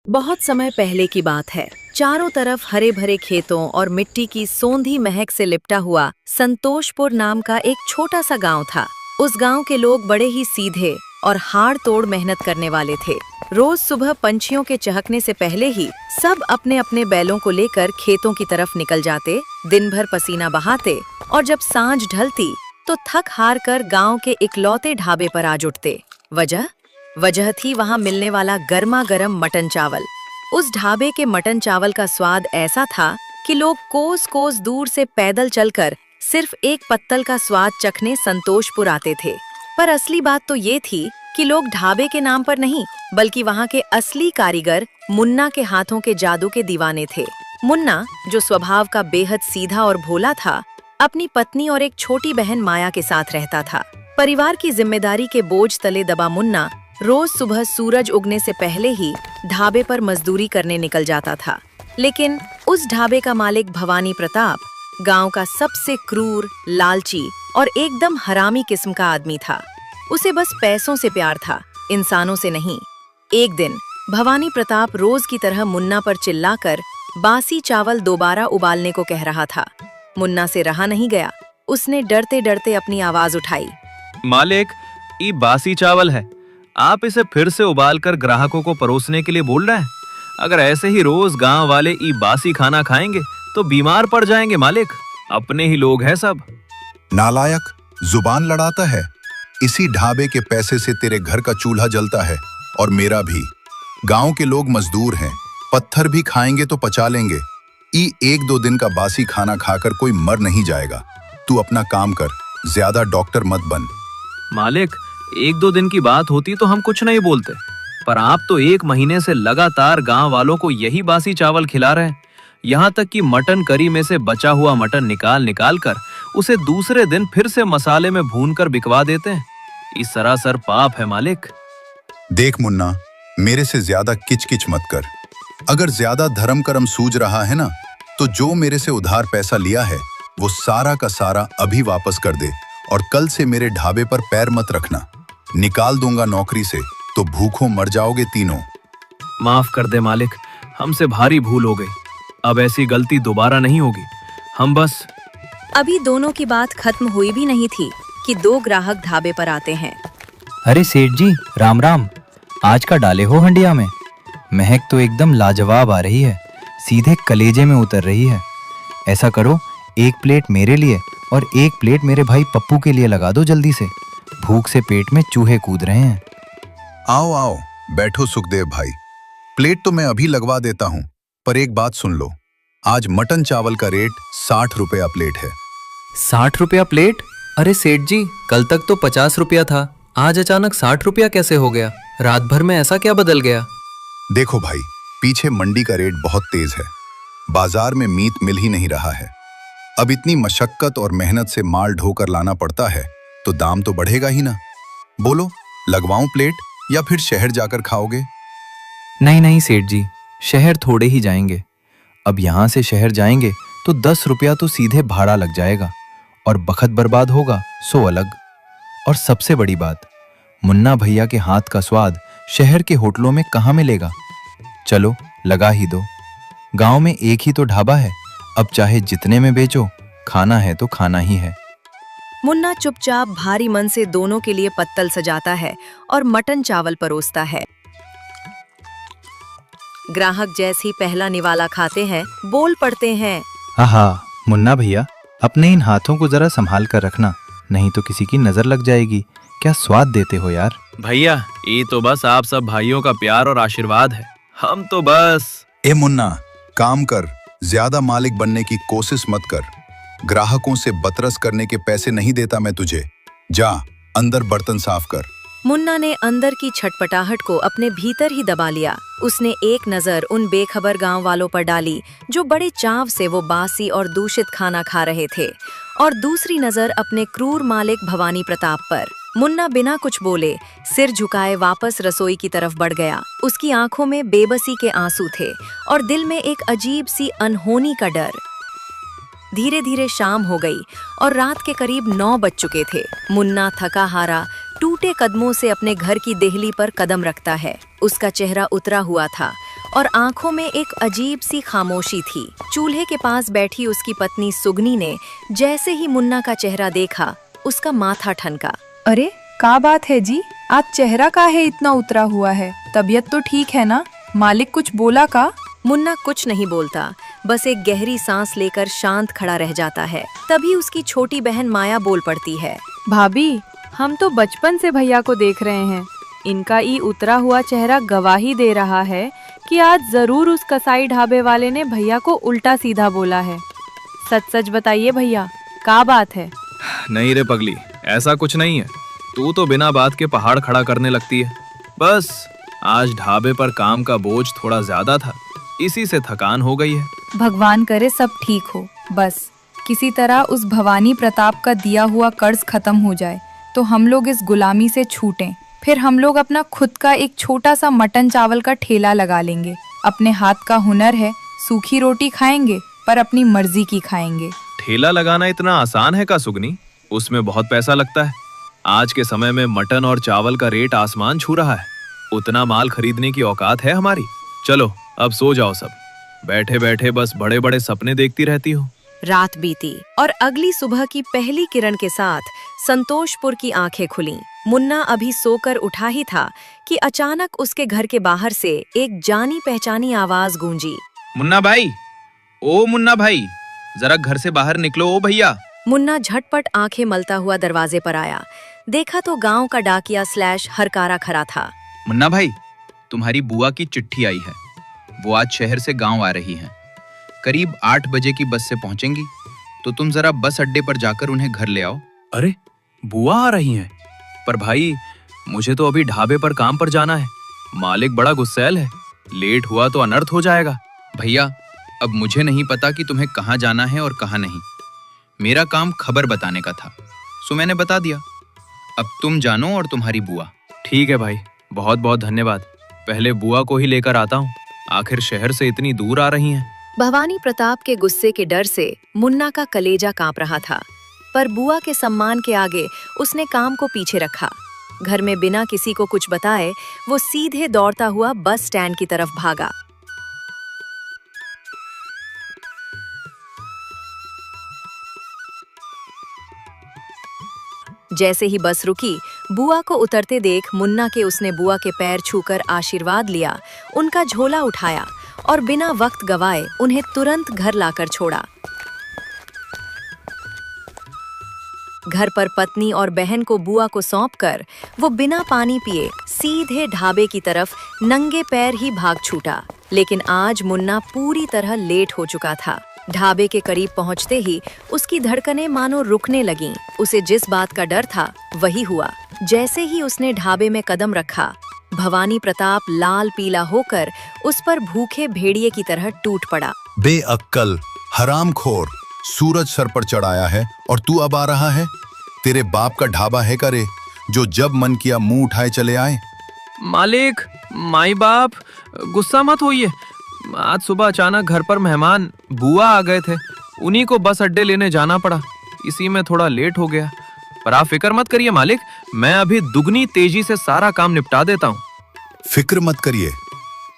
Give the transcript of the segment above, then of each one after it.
बहुत समय पहले की बात है। चारों तरफ हरे भरे खेतों और मिट्टी की सोंधी महक से लिपटा हुआ संतोषपुर नाम का एक छोटा सा गांव था। उस गांव के लोग बड़े ही सीधे और हाड़ तोड़ मेहनत करने वाले थे। रोज सुबह पंछियों के चहकने से पहले ही सब अपने अपने बैलों को लेकर खेतों की तरफ निकल जाते, दिन भर पसीना बहाते और जब सांझ ढलती तो थक हार कर गाँव के इकलौते ढाबे पर आ जुटते। वजह थी वहाँ मिलने वाला गर्मा गर्म मटन चावल। उस ढाबे के मटन चावल का स्वाद ऐसा था कि लोग कोस कोस दूर से पैदल चलकर सिर्फ एक पत्तल का स्वाद चखने संतोषपुर आते थे। पर असली बात तो ये थी कि लोग ढाबे के नाम पर नहीं, बल्कि वहाँ के असली कारीगर मुन्ना के हाथों के जादू के दीवाने थे। मुन्ना, जो स्वभाव का बेहद सीधा और भोला था, अपनी पत्नी और एक छोटी बहन माया के साथ रहता था। परिवार की जिम्मेदारी के बोझ तले दबा मुन्ना रोज सुबह सूरज उगने से पहले ही ढाबे पर मजदूरी करने निकल जाता था। लेकिन उस ढाबे का मालिक भवानी प्रताप गांव का सबसे क्रूर, लालची और एकदम हरामी किस्म का आदमी था। उसे बस पैसों से प्यार था, इंसानों से नहीं। एक दिन भवानी प्रताप रोज की तरह मुन्ना पर चिल्लाकर बासी चावल दोबारा उबालने को कह रहा था। मुन्ना से रहा नहीं गया। उसने डरते डरते अपनी आवाज उठाई। मालिक, ये बासी चावल है, आप इसे फिर से उबालकर ग्राहकों को परोसने के लिए बोल रहे हैं। अगर ऐसे ही रोज गांव वाले ई बासी खाना खाएंगे तो बीमार पड़ जाएंगे मालिक। अपने ही लोग हैं सब। नालायक, जुबान लड़ाता है। इसी ढाबे के पैसे से तेरे घर का चूल्हा जलता है और मेरा भी। गांव के लोग मजदूर हैं, पत्थर भी खाएंगे तो पचा लेंगे। ई एक दो दिन का बासी खाना खाकर कोई मर नहीं जाएगा। तू अपना काम कर, ज्यादा डॉक्टर मत बन। मालिक, एक दो दिन की बात होती तो हम कुछ नहीं बोलते, पर आप तो एक महीने से लगातार गांव वालों को यही बासी चावल खिला रहे हैं। यहाँ तक कि मटन करी में से बचा हुआ मटन निकाल कर उसे दूसरे दिन फिर से मसाले में भूनकर बिकवा देते हैं। इस सरासर पाप है मालिक। देख मुन्ना, मेरे से ज्यादा किच मत कर। अगर ज्यादा धर्म कर्म सूझ रहा है ना, तो जो मेरे से उधार पैसा लिया है वो सारा का सारा अभी वापस कर दे और कल से मेरे ढाबे पर पैर मत रखना। निकाल दूंगा नौकरी से तो भूखों मर जाओगे तीनों। माफ कर दे मालिक, हमसे भारी भूल हो गई। अब ऐसी गलती दोबारा नहीं होगी। हम बस। अभी दोनों की बात खत्म हुई भी नहीं थी कि दो ग्राहक ढाबे पर आते हैं। अरे सेठ जी, राम राम। आज का डाले हो हंडिया में? महक तो एकदम लाजवाब आ रही है, सीधे कलेजे में उतर रही है। ऐसा करो, एक प्लेट मेरे लिए और एक प्लेट मेरे भाई पप्पू के लिए लगा दो जल्दी से। भूख से पेट में चूहे कूद रहे हैं। आओ आओ, बैठो सुखदेव भाई। प्लेट तो मैं अभी लगवा देता हूँ, पर एक बात सुन लो। आज मटन चावल का रेट 60 रुपया प्लेट है। 60 रुपया प्लेट? अरे सेठ जी, कल तक तो 50 रुपया था। आज अचानक 60 रुपया कैसे हो गया? रात भर में ऐसा क्या बदल गया? देखो भाई, पीछे मंडी का रेट बहुत तेज है। बाजार में मीट मिल ही नहीं रहा है। अब इतनी मशक्कत और मेहनत से माल ढोकर लाना पड़ता है तो दाम तो बढ़ेगा ही ना। बोलो, लगवाऊं प्लेट या फिर शहर जाकर खाओगे? नहीं सेठ जी, शहर थोड़े ही जाएंगे। अब यहाँ से शहर जाएंगे तो 10 रुपया तो सीधे भाड़ा लग जाएगा और बखत बर्बाद होगा सो अलग। और सबसे बड़ी बात, मुन्ना भैया के हाथ का स्वाद शहर के होटलों में कहाँ मिलेगा। चलो लगा ही दो। गांव में एक ही तो ढाबा है, अब चाहे जितने में बेचो, खाना है तो खाना ही है। मुन्ना चुपचाप भारी मन से दोनों के लिए पत्तल सजाता है और मटन चावल परोसता है। ग्राहक जैसे ही पहला निवाला खाते हैं, बोल पड़ते हैं। हाँ, मुन्ना भैया, अपने इन हाथों को जरा संभाल कर रखना, नहीं तो किसी की नजर लग जाएगी। क्या स्वाद देते हो यार। भैया, ये तो बस आप सब भाइयों का प्यार और आशीर्वाद है। हम तो बस। ए मुन्ना, काम कर, ज्यादा मालिक बनने की कोशिश मत कर। ग्राहकों से बतरस करने के पैसे नहीं देता मैं तुझे। जा अंदर बर्तन साफ कर। मुन्ना ने अंदर की छटपटाहट को अपने भीतर ही दबा लिया। उसने एक नजर उन बेखबर गांव वालों पर डाली जो बड़े चाव से वो बासी और दूषित खाना खा रहे थे, और दूसरी नजर अपने क्रूर मालिक भवानी प्रताप पर। मुन्ना बिना कुछ बोले सिर झुकाए वापस रसोई की तरफ बढ़ गया। उसकी आंखों में बेबसी के आंसू थे और दिल में एक अजीब सी अनहोनी का डर। धीरे धीरे शाम हो गई और रात के करीब 9 बज चुके थे। मुन्ना थका हारा टूटे कदमों से अपने घर की देहली पर कदम रखता है। उसका चेहरा उतरा हुआ था और आंखों में एक अजीब सी खामोशी थी। चूल्हे के पास बैठी उसकी पत्नी सुगनी ने जैसे ही मुन्ना का चेहरा देखा, उसका माथा ठनका। अरे का बात है जी, आज चेहरा का है इतना उतरा हुआ है? तबीयत तो ठीक है ना? मालिक कुछ बोला का? मुन्ना कुछ नहीं बोलता, बस एक गहरी सांस लेकर शांत खड़ा रह जाता है। तभी उसकी छोटी बहन माया बोल पड़ती है। भाभी, हम तो बचपन से भैया को देख रहे हैं। इनका ये उतरा हुआ चेहरा गवाही दे रहा है कि आज जरूर उस कसाई ढाबे वाले ने भैया को उल्टा सीधा बोला है। सच सच बताइए भैया, का बात है? नहीं रे पगली, ऐसा कुछ नहीं है। तू तो बिना बात के पहाड़ खड़ा करने लगती है। बस आज ढाबे पर काम का बोझ थोड़ा ज्यादा था, इसी से थकान हो गई है। भगवान करे सब ठीक हो, बस किसी तरह उस भवानी प्रताप का दिया हुआ कर्ज खत्म हो जाए तो हम लोग इस गुलामी से छूटें। फिर हम लोग अपना खुद का एक छोटा सा मटन चावल का ठेला लगा लेंगे। अपने हाथ का हुनर है, सूखी रोटी खाएंगे पर अपनी मर्जी की खाएंगे। ठेला लगाना इतना आसान है का सुगनी? उसमें बहुत पैसा लगता है। आज के समय में मटन और चावल का रेट आसमान छू रहा है। उतना माल खरीदने की औकात है हमारी? चलो अब सो जाओ सब। बैठे बैठे बस बड़े बड़े सपने देखती रहती हो। रात बीती और अगली सुबह की पहली किरण के साथ संतोषपुर की आंखें खुलीं। मुन्ना अभी सोकर उठा ही था कि अचानक उसके घर के बाहर से एक जानी पहचानी आवाज गूंजी। मुन्ना भाई, ओ मुन्ना भाई, जरा घर से बाहर निकलो। ओ भैया। मुन्ना झटपट आंखें मलता हुआ दरवाजे पर आया। देखा तो गांव का डाकिया / हरकारा खड़ा था। मुन्ना भाई, तुम्हारी बुआ की चिट्ठी आई है। वो आज शहर से गांव आ रही हैं। करीब 8 बजे की बस से पहुंचेंगी, तो तुम जरा बस अड्डे पर जाकर उन्हें घर ले आओ। अरे बुआ आ रही हैं? पर भाई, मुझे तो अभी ढाबे पर काम पर जाना है। मालिक बड़ा गुस्सैल है, लेट हुआ तो अनर्थ हो जाएगा। भैया, अब मुझे नहीं पता कि तुम्हें कहाँ जाना है और कहाँ नहीं। मेरा काम खबर बताने का था, सो मैंने बता दिया। अब तुम जानो और तुम्हारी बुआ। ठीक है भाई, बहुत बहुत धन्यवाद। पहले बुआ को ही लेकर आता हूँ, आखिर शहर से इतनी दूर आ रही हैं। भवानी प्रताप के गुस्से के डर से मुन्ना का कलेजा कांप रहा था, पर बुआ के सम्मान के आगे उसने काम को पीछे रखा। घर में बिना किसी को कुछ बताए वो सीधे दौड़ता हुआ बस स्टैंड की तरफ भागा। जैसे ही बस रुकी, बुआ को उतरते देख मुन्ना के उसने बुआ के पैर छूकर आशीर्वाद लिया, उनका झोला उठाया और बिना वक्त गवाए उन्हें तुरंत घर लाकर छोड़ा। घर पर पत्नी और बहन को बुआ को सौंपकर वो बिना पानी पिए सीधे ढाबे की तरफ नंगे पैर ही भाग छूटा। लेकिन आज मुन्ना पूरी तरह लेट हो चुका था। ढाबे के करीब पहुंचते ही उसकी धड़कनें मानो रुकने लगीं। उसे जिस बात का डर था वही हुआ। जैसे ही उसने ढाबे में कदम रखा, भवानी प्रताप लाल पीला होकर उस पर भूखे भेड़िए की तरह टूट पड़ा। बेअक्कल, हरामखोर, सूरज सर पर चढ़ाया है और तू अब आ रहा है? तेरे बाप का ढाबा है करे जो जब मन किया मुंह उठाए चले आए? मालिक, माई बाप, गुस्सा मत होइए। आज सुबह अचानक घर पर मेहमान बुआ आ गए थे, उन्हीं को बस अड्डे लेने जाना पड़ा, इसी में थोड़ा लेट हो गया। पर आप फिक्र मत करिए मालिक, मैं अभी दुगनी तेजी से सारा काम निपटा देता हूँ। फिक्र मत करिए।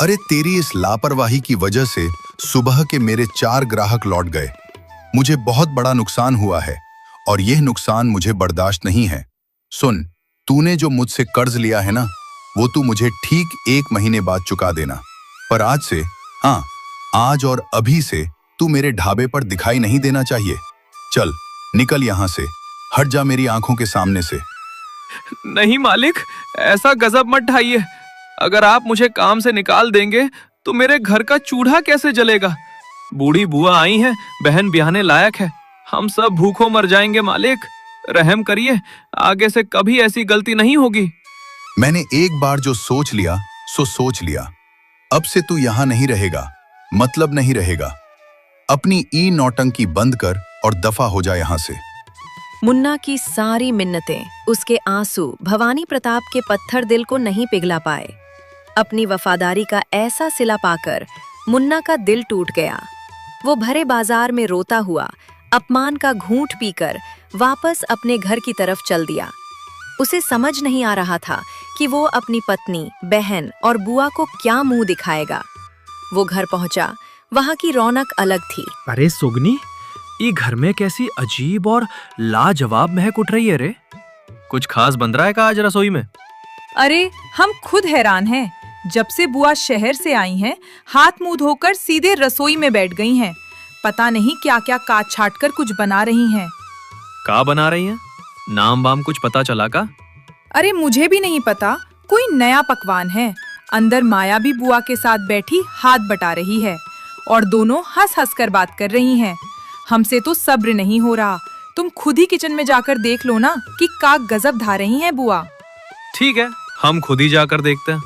अरे तेरी इस लापरवाही की वजह से सुबह के मेरे 4 ग्राहक लौट गए। मुझे बहुत बड़ा नुकसान हुआ है और यह नुकसान मुझे बर्दाश्त नहीं है। सुन, तूने जो मुझसे कर्ज लिया है ना, वो तू मुझे ठीक 1 महीने बाद चुका देना। पर आज से, हाँ, आज और अभी से तू मेरे ढाबे पर दिखाई नहीं देना चाहिए। चल निकल यहाँ से, हट जा मेरी आंखों के सामने से। नहीं मालिक, ऐसा गजब मत ढाइए। अगर आप मुझे काम से निकाल देंगे तो मेरे घर का चूल्हा कैसे जलेगा? बूढ़ी बुआ आई हैं, बहन ब्याहने लायक है, हम सब भूखों मर जाएंगे। मालिक रहम करिए, आगे से कभी ऐसी गलती नहीं होगी। मैंने एक बार जो सोच लिया सो सोच लिया। अब से तू यहाँ नहीं रहेगा, मतलब नहीं रहेगा। अपनी ई नौटंकी बंद कर और दफा हो जा यहाँ से। मुन्ना की सारी मिन्नतें, उसके आंसू भवानी प्रताप के पत्थर दिल को नहीं पिघला पाए। अपनी वफादारी का ऐसा सिला पाकर मुन्ना का दिल टूट गया। वो भरे बाजार में रोता हुआ अपमान का घूंट पीकर वापस अपने घर की तरफ चल दिया। उसे समझ नहीं आ रहा था कि वो अपनी पत्नी, बहन और बुआ को क्या मुंह दिखाएगा। वो घर पहुंचा, वहां की रौनक अलग थी। अरे सुगनी, ये घर में कैसी अजीब और लाजवाब महक उठ रही है रे। कुछ खास बन रहा है का आज रसोई में? अरे हम खुद हैरान हैं। जब से बुआ शहर से आई हैं, हाथ मुंह धोकर सीधे रसोई में बैठ गई हैं। पता नहीं क्या क्या काट छाट कर कुछ बना रही हैं। का बना रही हैं? नाम वाम कुछ पता चला का? अरे मुझे भी नहीं पता, कोई नया पकवान है। अंदर माया भी बुआ के साथ बैठी हाथ बटा रही है और दोनों हंस हंस कर बात कर रही हैं। हमसे तो सब्र नहीं हो रहा। तुम खुद ही किचन में जाकर देख लो ना कि का गजब ढा रही हैं बुआ। ठीक है, हम खुद ही जाकर देखते हैं।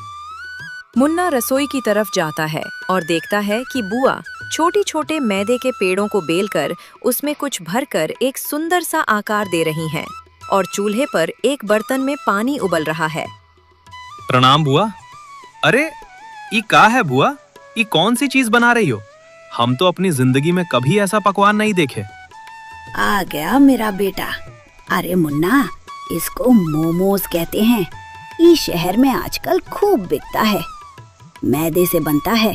मुन्ना रसोई की तरफ जाता है और देखता है कि बुआ छोटे छोटे मैदे के पेड़ों को बेलकर उसमें कुछ भरकर एक सुंदर सा आकार दे रही हैं और चूल्हे पर एक बर्तन में पानी उबल रहा है। प्रणाम बुआ। अरे ये का है बुआ? ये कौन सी चीज बना रही हो? हम तो अपनी जिंदगी में कभी ऐसा पकवान नहीं देखे। आ गया मेरा बेटा। अरे मुन्ना, इसको मोमोज कहते हैं। ये शहर में आजकल खूब बिकता है। मैदे से बनता है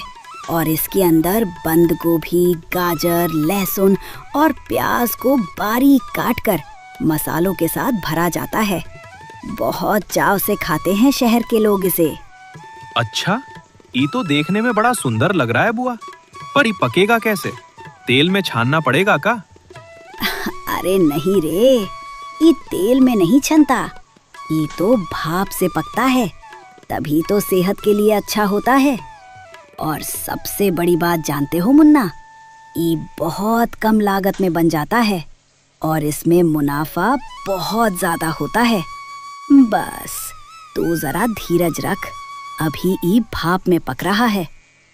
और इसके अंदर बंद गोभी, गाजर, लहसुन और प्याज को बारीक काटकर मसालों के साथ भरा जाता है। बहुत चाव से खाते हैं शहर के लोग इसे। अच्छा, ये तो देखने में बड़ा सुंदर लग रहा है बुआ, पर ये पकेगा कैसे? तेल में छानना पड़ेगा का? अरे नहीं रे, ये तेल में नहीं छनता। ये तो भाप से पकता है, तभी तो सेहत के लिए अच्छा होता है। और सबसे बड़ी बात जानते हो मुन्ना, ये बहुत कम लागत में बन जाता है और इसमें मुनाफा बहुत ज्यादा होता है। बस तू जरा धीरज रख, अभी ये भाप में पक रहा है।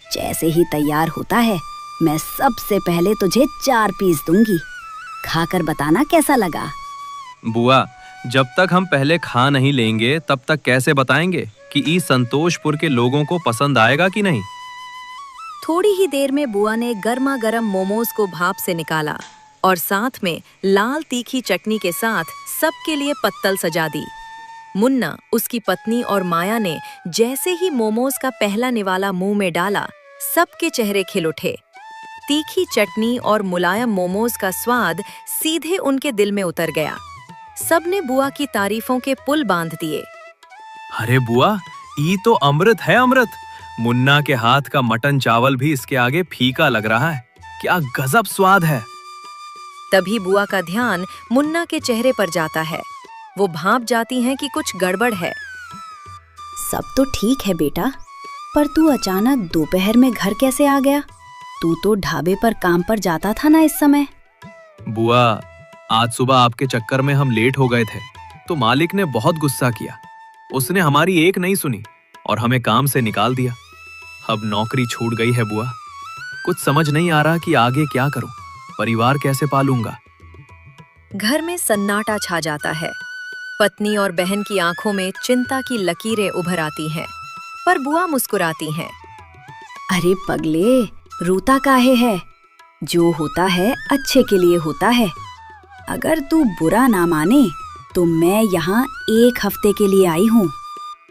जैसे ही तैयार होता है, मैं सबसे पहले तुझे 4 पीस दूंगी। खाकर बताना कैसा लगा। बुआ, जब तक हम पहले खा नहीं लेंगे तब तक कैसे बताएंगे कि ई संतोषपुर के लोगों को पसंद आएगा कि नहीं? थोड़ी ही देर में बुआ ने गर्मा गर्म मोमोज को भाप से निकाला और साथ में लाल तीखी चटनी के साथ सबके लिए पत्तल सजा दी। मुन्ना, उसकी पत्नी और माया ने जैसे ही मोमोज का पहला निवाला मुंह में डाला, सबके चेहरे खिल उठे। तीखी चटनी और मुलायम मोमोज का स्वाद सीधे उनके दिल में उतर गया। सबने बुआ की तारीफों के पुल बांध दिए। अरे बुआ, ये तो अमृत है, अमृत। मुन्ना के हाथ का मटन चावल भी इसके आगे फीका लग रहा है। क्या गजब स्वाद है। तभी बुआ का ध्यान मुन्ना के चेहरे पर जाता है। वो भांप जाती हैं कि कुछ गड़बड़ है। सब तो ठीक है बेटा, पर तू अचानक दोपहर में घर कैसे आ गया? तू तो ढाबे पर काम पर जाता था ना इस समय। बुआ, आज सुबह आपके चक्कर में हम लेट हो गए थे, तो मालिक ने बहुत गुस्सा किया। उसने हमारी एक नहीं सुनी और हमें काम से निकाल दिया। अब नौकरी छूट गई है बुआ। कुछ समझ नहीं आ रहा कि आगे क्या करूं, परिवार कैसे पालूंगा। घर में सन्नाटा छा जाता है। पत्नी और बहन की आंखों में चिंता की लकीरें उभर आती हैं, पर बुआ मुस्कुराती हैं। अरे पगले, रोता काहे है? जो होता है अच्छे के लिए होता है। अगर तू बुरा ना माने तो मैं यहाँ 1 हफ्ते के लिए आई हूँ।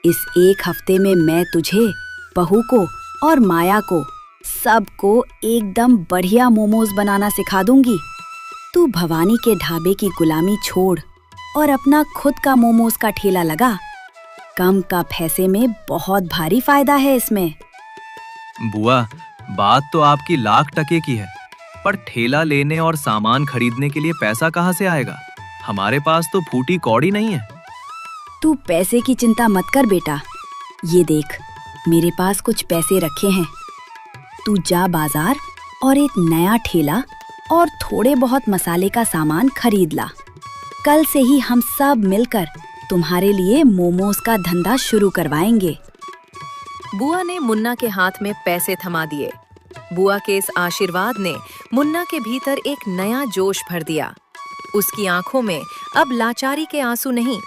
इस 1 हफ्ते में मैं तुझे, बहू को और माया को सबको एकदम बढ़िया मोमोज बनाना सिखा दूंगी। तू भवानी के ढाबे की गुलामी छोड़ और अपना खुद का मोमोज का ठेला लगा। कम का पैसे में बहुत भारी फायदा है इसमें। बुआ, बात तो आपकी लाख टके की है, पर ठेला लेने और सामान खरीदने के लिए पैसा कहाँ से आएगा? हमारे पास तो फूटी कौड़ी नहीं है। तू पैसे की चिंता मत कर बेटा। ये देख, मेरे पास कुछ पैसे रखे हैं। तू जा बाजार और एक नया ठेला और थोड़े बहुत मसाले का सामान खरीद ला। कल से ही हम सब मिलकर तुम्हारे लिए मोमोज का धंधा शुरू करवाएंगे। बुआ ने मुन्ना के हाथ में पैसे थमा दिए। बुआ के इस आशीर्वाद ने मुन्ना के भीतर एक नया जोश भर दिया। उसकी आंखों में अब लाचारी के आंसू नहीं,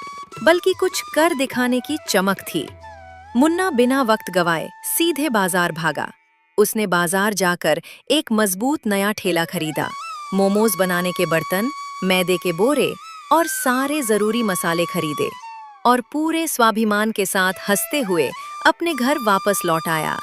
बल्कि कुछ कर दिखाने की चमक थी। मुन्ना बिना वक्त गवाए सीधे बाजार भागा। उसने बाजार जाकर एक मजबूत नया ठेला खरीदा। मोमोज बनाने के बर्तन, मैदे के बोरे और सारे जरूरी मसाले खरीदे और पूरे स्वाभिमान के साथ हंसते हुए अपने घर वापस लौट आया।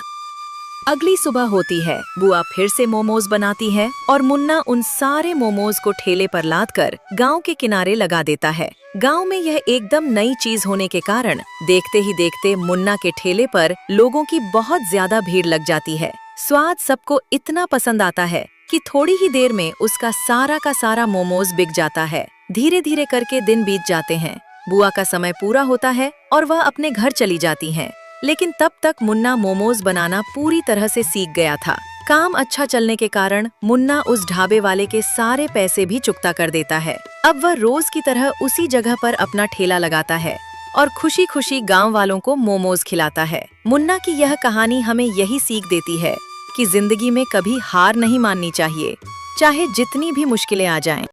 अगली सुबह होती है, बुआ फिर से मोमोज बनाती है और मुन्ना उन सारे मोमोज को ठेले पर लाद कर गाँव के किनारे लगा देता है। गांव में यह एकदम नई चीज होने के कारण देखते ही देखते मुन्ना के ठेले पर लोगों की बहुत ज्यादा भीड़ लग जाती है। स्वाद सबको इतना पसंद आता है कि थोड़ी ही देर में उसका सारा का सारा मोमोज बिक जाता है। धीरे धीरे करके दिन बीत जाते हैं। बुआ का समय पूरा होता है और वह अपने घर चली जाती हैं। लेकिन तब तक मुन्ना मोमोज बनाना पूरी तरह से सीख गया था। काम अच्छा चलने के कारण मुन्ना उस ढाबे वाले के सारे पैसे भी चुकता कर देता है। अब वह रोज की तरह उसी जगह पर अपना ठेला लगाता है और खुशी खुशी गांव वालों को मोमोज खिलाता है। मुन्ना की यह कहानी हमें यही सीख देती है कि जिंदगी में कभी हार नहीं माननी चाहिए, चाहे जितनी भी मुश्किलें आ जाएं।